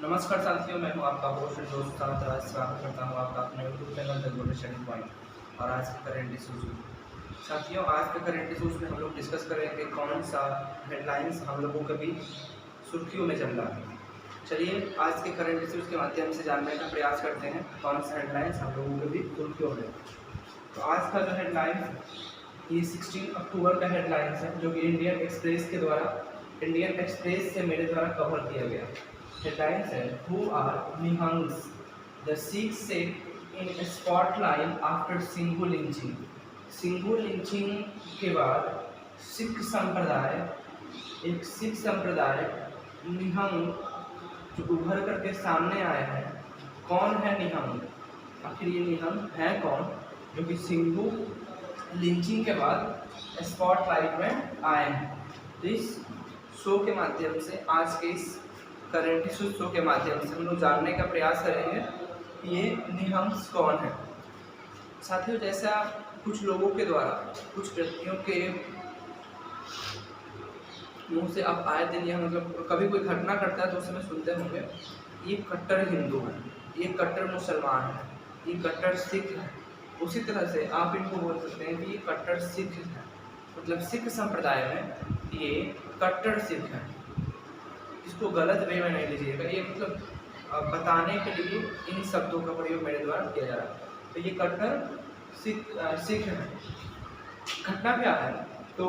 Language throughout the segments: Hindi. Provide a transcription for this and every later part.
नमस्कार साथियों, मैं हूं आपका होस्ट दोस्त स्वागत करता हूं आपका अपने YouTube channel the golden study point और आज के करंट इशूज़ में। साथियों, आज के करंट इशूज़ में हम लोग डिस्कस करेंगे कौन सा हेडलाइंस हम लोगों के भी सुर्खियों में चल रहा है। चलिए आज के करंट इशूज़ के माध्यम से जानने का प्रयास करते हैं कौन सा हेडलाइंस हम लोगों के भी सुर्खियों में। तो आज का जो हेडलाइन ये 16 अक्टूबर का हेडलाइंस है, जो कि इंडियन एक्सप्रेस से मेरे द्वारा कवर किया गया। हेडलाइंस है, who are Nihangs the Sikh set in spotlight after Singhu lynching. Singhu lynching के बाद सिख संप्रदाय निहंग जो उभर करके सामने आए हैं। कौन है निहंग? आखिर ये निहंग है कौन जो कि सिंघू लिंचिंग के बाद स्पॉटलाइट में आए हैं? तो इस शो के माध्यम से, आज के इस करंट इशूज शो के माध्यम से हम लोग जानने का प्रयास करेंगे कि ये निहंग्स कौन है। साथियों, जैसा कुछ लोगों के द्वारा, कुछ व्यक्तियों के मुंह से आप आए दिन यह मतलब कभी कोई घटना करता है तो उस समय सुनते होंगे, ये कट्टर हिंदू है, ये कट्टर मुसलमान है, ये कट्टर सिख है। उसी तरह से आप इनको बोल सकते हैं कि ये कट्टर सिख है, मतलब सिख संप्रदाय में ये कट्टर सिख है। इसको गलत वे में नहीं लीजिएगा, ये मतलब बताने के लिए इन शब्दों का प्रयोग मेरे द्वारा किया जा रहा है। तो ये कट्टर सिख है। घटना क्या है? तो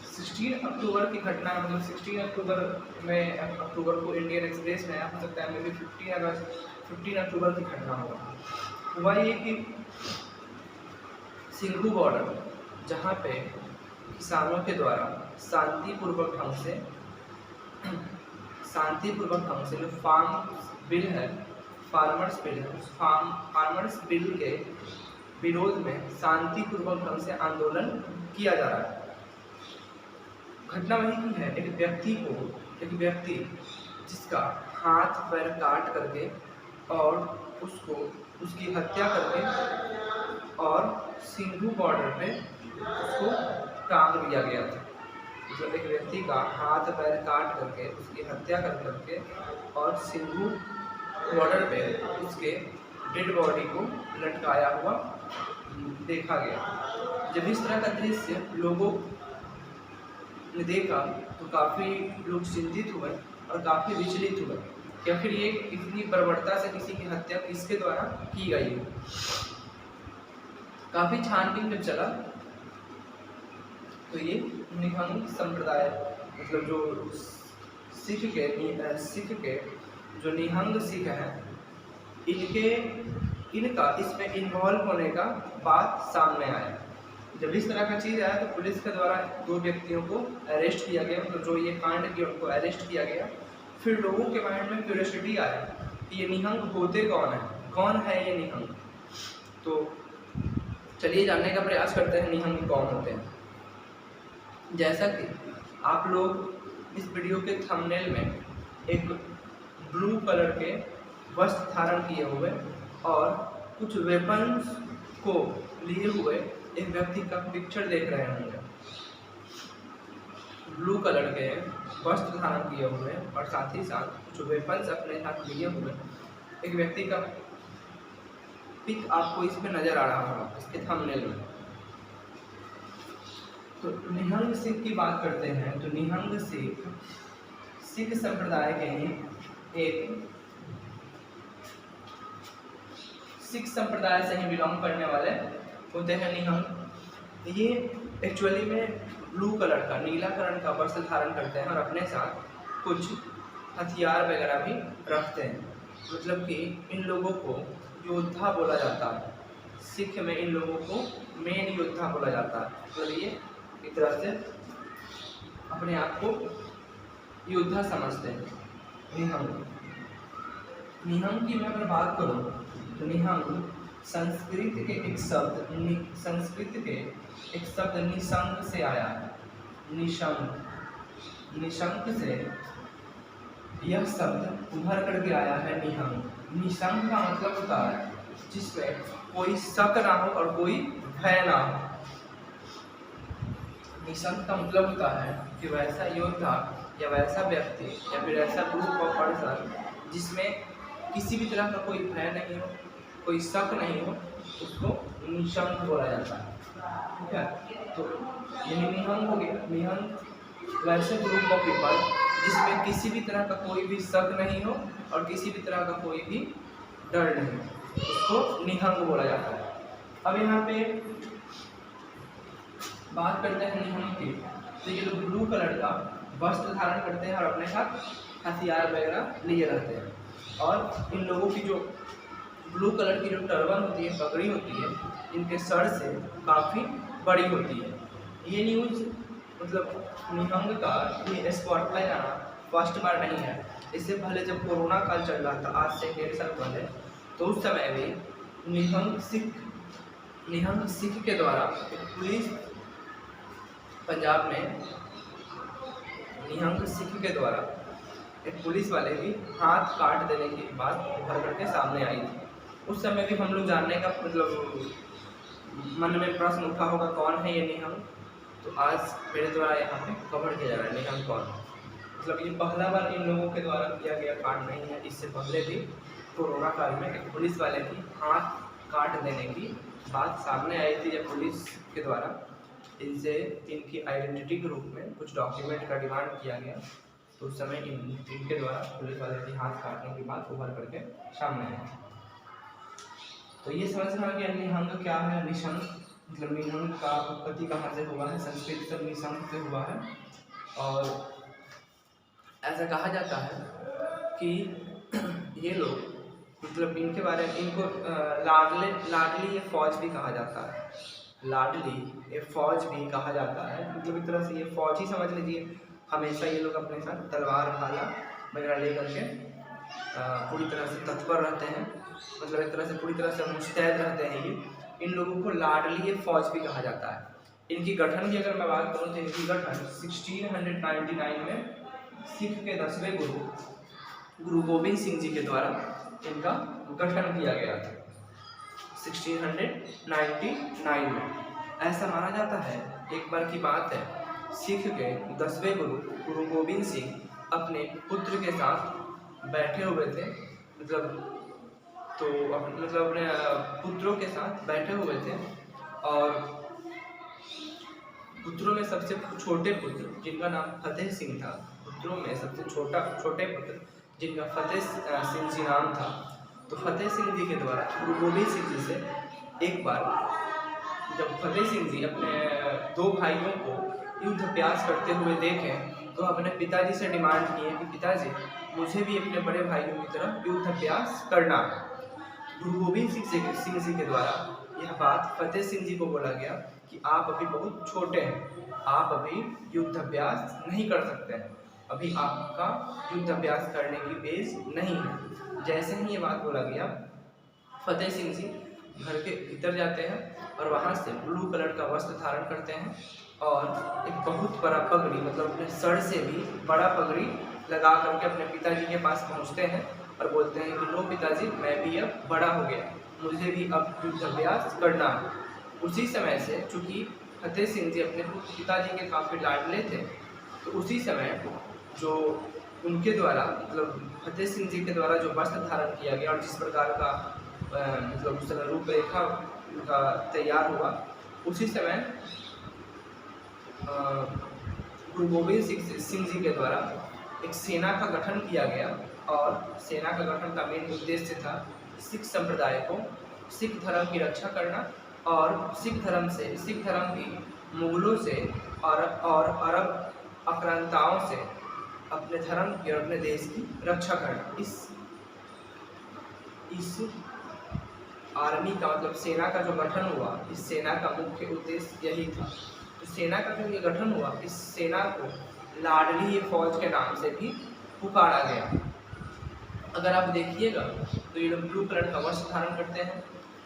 16 अक्टूबर की घटना, मतलब 16 अक्टूबर को इंडियन एक्सप्रेस में हो सकता है, मे भी 15 अक्टूबर की घटना होगा। हुआ ये कि सिंघू बॉर्डर, जहाँ पे किसानों के द्वारा शांतिपूर्वक ढंग से जो फार्मर्स बिल के विरोध में शांतिपूर्वक ढंग से आंदोलन किया जा रहा है। घटना वही की है, एक व्यक्ति जिसका हाथ पैर काट करके और उसकी हत्या करके और सिंघू बॉर्डर पे उसको टांग दिया गया था। मतलब एक व्यक्ति का हाथ पैर काट करके उसकी हत्या करके और सिंघू बॉर्डर पे उसके डेड बॉडी को लटकाया हुआ देखा गया। जब इस तरह का दृश्य लोगों ने देखा तो काफ़ी लोग चिंतित हुए और काफ़ी विचलित हुए कि आखिर ये इतनी बर्बरता से किसी की हत्या किसके द्वारा की गई है। काफ़ी छानबीन जब चला तो ये निहंग संप्रदाय, मतलब जो सिख के जो निहंग सिख हैं, इनका इसमें इन्वॉल्व होने का बात सामने आया। जब इस तरह का चीज़ आया तो पुलिस के द्वारा 2 व्यक्तियों को अरेस्ट किया गया, मतलब जो ये कांड किया उनको अरेस्ट किया गया। फिर लोगों के माइंड में क्यूरियोसिटी आया कि ये निहंग होते कौन है ये निहंग। तो चलिए जानने का प्रयास करते हैं निहंग कौन होते हैं। जैसा कि आप लोग इस वीडियो के थंबनेल में एक ब्लू कलर के वस्त्र धारण किए हुए और कुछ वेपन्स को लिए हुए एक व्यक्ति का पिक्चर देख रहे होंगे। ब्लू कलर के वस्त्र धारण किए हुए और साथ ही साथ कुछ वेपन्स अपने साथ लिए हुए एक व्यक्ति का पिक आपको इसमें नजर आ रहा होगा, इसके थंबनेल में। तो निहंग सिख की बात करते हैं तो निहंग सिख संप्रदाय के ही सिख संप्रदाय से ही बिलोंग करने वाले होते हैं निहंग। ये एक्चुअली में ब्लू कलर का, नीला कलर का वस्त्र धारण करते हैं और अपने साथ कुछ हथियार वगैरह भी रखते हैं। मतलब कि इन लोगों को योद्धा बोला जाता है। सिख में इन लोगों को मेन योद्धा बोला जाता है। तो ये एक तरह से अपने आप को योद्धा समझते हैं। निहंग की मैं अगर बात करूं तो निहंग संस्कृत के एक शब्द निशंक से आया है। निशंक से यह शब्द उभर करके आया है निहंग। निशंक का मतलब होता है जिसमें कोई शक ना हो और कोई भय ना हो। निशंक का मतलब होता है कि वैसा योद्धा या वैसा व्यक्ति या फिर ऐसा ग्रुप ऑफ पर्सन जिसमें किसी भी तरह का कोई भय नहीं हो, कोई शक नहीं हो, उसको निशंक बोला जाता है। ठीक है, तो यही निहंग हो गया। निहंग वैसे ग्रुप ऑफ पीपल जिसमें किसी भी तरह का कोई भी शक नहीं हो और किसी भी तरह का कोई भी डर नहीं हो, उसको निहंग बोला जाता है। अब यहाँ पे बात करते हैं निहंग की। तो ये लोग ब्लू कलर का वस्त्र धारण करते हैं और अपने साथ हथियार वगैरह लिए रहते हैं, और इन लोगों की जो ब्लू कलर की जो टर्बन होती है, पगड़ी होती है, इनके सर से काफ़ी बड़ी होती है। ये न्यूज़ मतलब निहंग का ये स्पॉटलाइट आना फर्स्ट बार नहीं है। इससे पहले जब कोरोना काल चल रहा था, आज से 1.5 साल पहले, तो उस समय भी निहंग सिख के द्वारा पुलिस पंजाब में निहंग सिख के द्वारा एक पुलिस वाले की हाथ काट देने की बात उभर करके सामने आई थी। उस समय भी हम लोग जानने का मतलब मन में प्रश्न उठा होगा कौन है ये निहंग। तो आज मेरे द्वारा यहाँ पे कवर किया जा रहा है निहंग कौन है। मतलब ये पहला बार इन लोगों के द्वारा किया गया कांड नहीं है। इससे पहले भी कोरोना काल में एक पुलिस वाले की हाथ काट देने की बात सामने आई थी, जब पुलिस के द्वारा इनसे इनकी आइडेंटिटी के रूप में कुछ डॉक्यूमेंट का डिमांड किया गया। तो उस समय इनके द्वारा पुलिस वाले की हाथ काटने की बात उभर करके सामने आई। तो ये समझना कि निहंग क्या है। निशंक मतलब निहंग का उत्पत्ति कहाँ से हुआ है, संस्कृत से निशंक से हुआ है। और ऐसा कहा जाता है कि ये लोग मतलब इनके बारे में इनको लाडली ये फौज भी कहा जाता है। लाडली ये फौज भी कहा जाता है। मतलब एक तरह से ये फौज ही समझ लीजिए। हमेशा ये लोग अपने साथ तलवार भाला वगैरह लेकर के पूरी तरह से तत्पर रहते हैं। मतलब एक तरह से पूरी तरह से मुस्तैद रहते हैं। ये इन लोगों को लाडली ये फौज भी कहा जाता है। इनकी गठन की अगर मैं बात करूँ तो इनकी गठन 1699 में सिख के 10वें गुरु गोविंद सिंह जी के द्वारा इनका गठन किया गया था 1699 में। ऐसा माना जाता है, एक बार की बात है, सिख के 10वें गुरु गोविंद सिंह अपने पुत्र के साथ बैठे हुए थे। मतलब अपने पुत्रों के साथ बैठे हुए थे, और पुत्रों में सबसे छोटे पुत्र जिनका नाम फतेह सिंह था, पुत्रों में सबसे छोटे पुत्र जिनका फतेह सिंह जी नाम था। तो फतेह सिंह जी के द्वारा गुरु गोविंद सिंह जी से एक बार जब फतेह सिंह जी अपने 2 भाइयों को युद्ध अभ्यास करते हुए देखें, तो अपने पिताजी से डिमांड किए कि पिताजी मुझे भी अपने बड़े भाइयों की तरह युद्ध अभ्यास करना है। गुरु गोविंद सिंह जी के द्वारा यह बात फतेह सिंह जी को बोला गया कि आप अभी बहुत छोटे हैं, आप अभी युद्ध अभ्यास नहीं कर सकते हैं, अभी आपका युद्ध अभ्यास करने की एज नहीं है। जैसे ही ये बात बोला गया, फतेह सिंह जी घर के भीतर जाते हैं और वहाँ से ब्लू कलर का वस्त्र धारण करते हैं और एक बहुत बड़ा पगड़ी, मतलब अपने सर से भी बड़ा पगड़ी लगा करके अपने पिताजी के पास पहुँचते हैं और बोलते हैं कि लो पिताजी, मैं भी अब बड़ा हो गया, मुझे भी अब युद्ध अभ्यास करना है। उसी समय से चूँकि फतेह सिंह जी अपने पिताजी के काफ़ी लाडले थे, तो उसी समय जो उनके द्वारा मतलब फतेह सिंह जी के द्वारा जो वस्त्र धारण किया गया और जिस प्रकार का मतलब उस समय रूपरेखा उनका तैयार हुआ, उसी समय गुरु गोविंद सिंह जी के द्वारा एक सेना का गठन किया गया। और सेना का गठन का मेन उद्देश्य था सिख संप्रदाय को, सिख धर्म की रक्षा करना और सिख धर्म की मुगलों से और अरब आक्रांताओं से अपने धर्म की और अपने देश की रक्षा करना। इस आर्मी का मतलब सेना का जो गठन हुआ, इस सेना का मुख्य उद्देश्य यही था। तो सेना का जो ये गठन हुआ, इस सेना को लाडली ये फौज के नाम से भी पुकारा गया। अगर आप देखिएगा तो ये लोग ब्लू कलर का वस्त्र धारण करते हैं,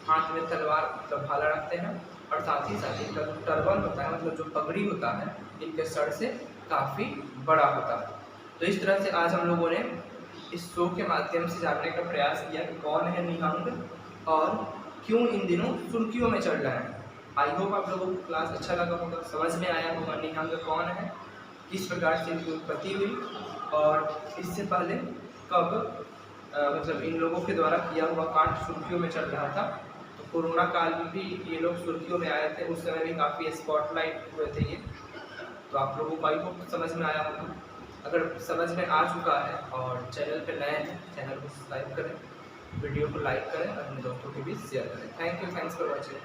हाथ में तलवार मतलब भाला रखते हैं, और साथ ही इनका जो टर्बन होता है मतलब जो पगड़ी होता है, इनके सर से काफ़ी बड़ा होता है। तो इस तरह से आज हम लोगों ने इस शो के माध्यम से जानने का प्रयास किया कि कौन है निहंग और क्यों इन दिनों सुर्खियों में चल रहा है। आई होप आप लोगों को क्लास अच्छा लगा होगा, समझ में आया होगा निहंग कौन है, किस प्रकार से इनकी उत्पत्ति हुई और इससे पहले कब मतलब इन लोगों के द्वारा किया हुआ कांड सुर्खियों में चल रहा था। तो कोरोना काल में भी ये लोग सुर्खियों में आए थे, उस समय भी काफ़ी स्पॉटलाइट हुए थे ये। तो आप लोगों को आई होप समझ में आया होगा। अगर समझ में आ चुका है और चैनल पे नए हैं, चैनल को सब्सक्राइब करें, वीडियो को लाइक करें और अपने दोस्तों के बीच शेयर करें। Thank you, thanks for watching.